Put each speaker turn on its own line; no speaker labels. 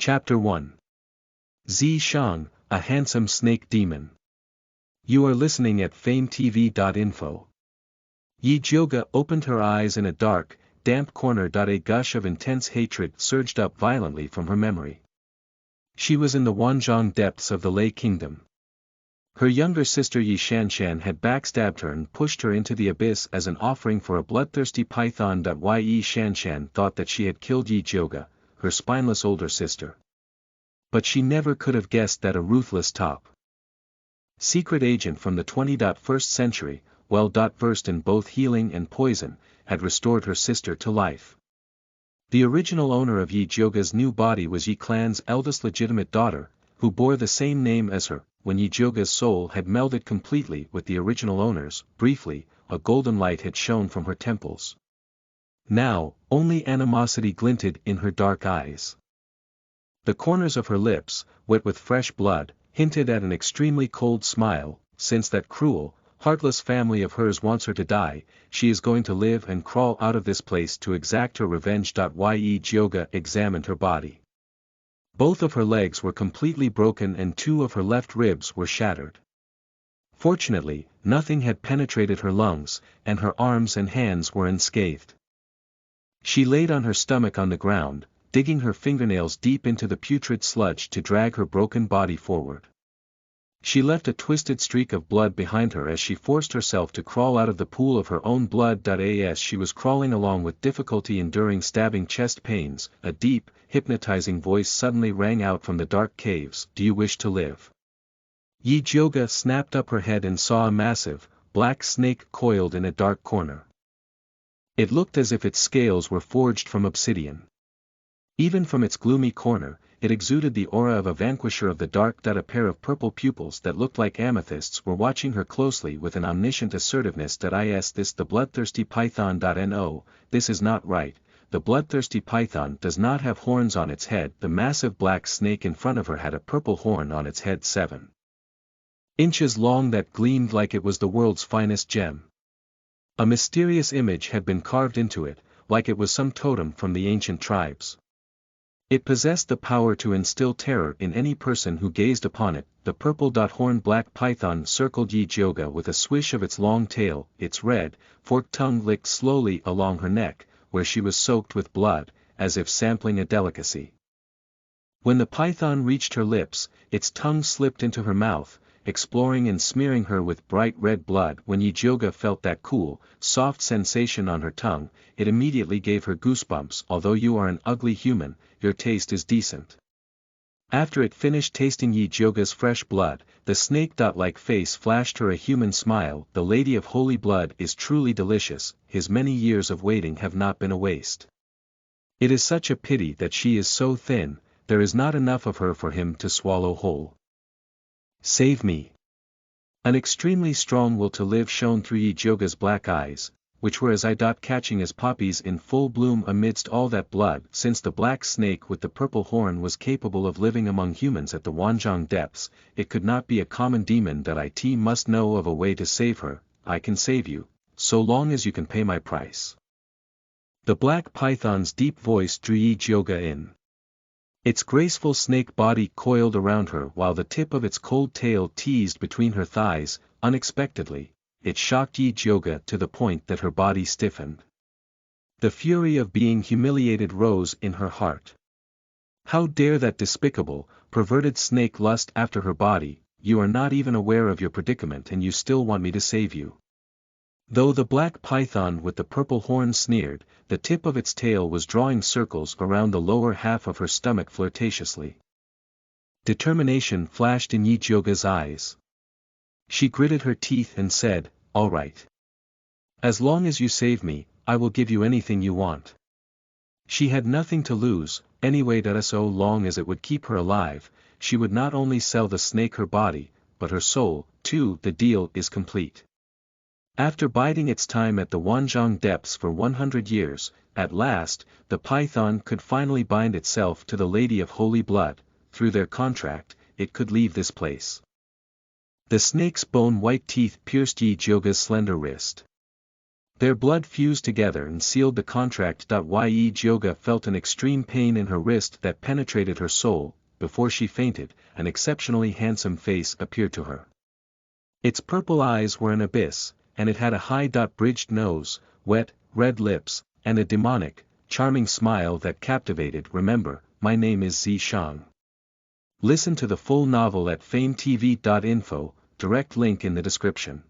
Chapter 1. Zi Shang, a handsome snake demon. You are listening at FameTV.info. Yi Jioge opened her eyes in a dark, damp corner. A gush of intense hatred surged up violently from her memory. She was in the Wanzhong depths of the Lei Kingdom. Her younger sister Yi Shanshan had backstabbed her and pushed her into the abyss as an offering for a bloodthirsty python. Yi Shanshan thought that she had killed Yi Jioge, her spineless older sister. But she never could have guessed that a ruthless top secret agent from the 21st century, well-versed in both healing and poison, had restored her sister to life. The original owner of Yi Jioge's new body was Yi clan's eldest legitimate daughter, who bore the same name as her. When Yi Jioge's soul had melded completely with the original owner's, briefly, a golden light had shone from her temples. Now, only animosity glinted in her dark eyes. The corners of her lips, wet with fresh blood, hinted at an extremely cold smile. Since that cruel, heartless family of hers wants her to die, she is going to live and crawl out of this place to exact her revenge. Yi Jioge examined her body. Both of her legs were completely broken and 2 of her left ribs were shattered. Fortunately, nothing had penetrated her lungs, and her arms and hands were unscathed. She laid on her stomach on the ground, digging her fingernails deep into the putrid sludge to drag her broken body forward. She left a twisted streak of blood behind her as she forced herself to crawl out of the pool of her own blood. As she was crawling along with difficulty enduring stabbing chest pains, a deep, hypnotizing voice suddenly rang out from the dark caves. Do you wish to live? Yi Jioge snapped up her head and saw a massive, black snake coiled in a dark corner. It looked as if its scales were forged from obsidian. Even from its gloomy corner, it exuded the aura of a vanquisher of the dark. A pair of purple pupils that looked like amethysts were watching her closely with an omniscient assertiveness. Is this the bloodthirsty python? No, this is not right. The bloodthirsty python does not have horns on its head. The massive black snake in front of her had a purple horn on its head 7 inches long that gleamed like it was the world's finest gem. A mysterious image had been carved into it, like it was some totem from the ancient tribes. It possessed the power to instill terror in any person who gazed upon it. The purple-horned black python circled Yi Jioge with a swish of its long tail. Its red, forked tongue licked slowly along her neck, where she was soaked with blood, as if sampling a delicacy. When the python reached her lips, its tongue slipped into her mouth, exploring and smearing her with bright red blood. When Yi Jioge felt that cool, soft sensation on her tongue, it immediately gave her goosebumps. Although you are an ugly human, your taste is decent. After it finished tasting Yi Jioge's fresh blood, the snake-like face flashed her a human smile. The Lady of Holy Blood is truly delicious. His many years of waiting have not been a waste. It is such a pity that she is so thin, there is not enough of her for him to swallow whole. Save me. An extremely strong will to live shone through Yi Jioge's black eyes, which were as catching as poppies in full bloom amidst all that blood. Since the black snake with the purple horn was capable of living among humans at the Wanzhong depths, it could not be a common demon. It must know of a way to save her. I can save you, so long as you can pay my price. The black python's deep voice drew Yi Jioge in. Its graceful snake body coiled around her while the tip of its cold tail teased between her thighs. Unexpectedly, it shocked Yi Jioge to the point that her body stiffened. The fury of being humiliated rose in her heart. How dare that despicable, perverted snake lust after her body? You are not even aware of your predicament and you still want me to save you. Though the black python with the purple horn sneered, the tip of its tail was drawing circles around the lower half of her stomach flirtatiously. Determination flashed in Yi Jioge's eyes. She gritted her teeth and said, all right. As long as you save me, I will give you anything you want. She had nothing to lose, anyway. So long as it would keep her alive, she would not only sell the snake her body, but her soul, too. The deal is complete. After biding its time at the Wanzhong depths for 100 years, at last, the python could finally bind itself to the Lady of Holy Blood. Through their contract, it could leave this place. The snake's bone-white teeth pierced Yi Jioge's slender wrist. Their blood fused together and sealed the contract. Ye Jyoga felt an extreme pain in her wrist that penetrated her soul. Before she fainted, an exceptionally handsome face appeared to her. Its purple eyes were an abyss, and it had a high-bridged nose, wet, red lips, and a demonic, charming smile that captivated. Remember, my name is Zi Shang. Listen to the full novel at FameTV.info, direct link in the description.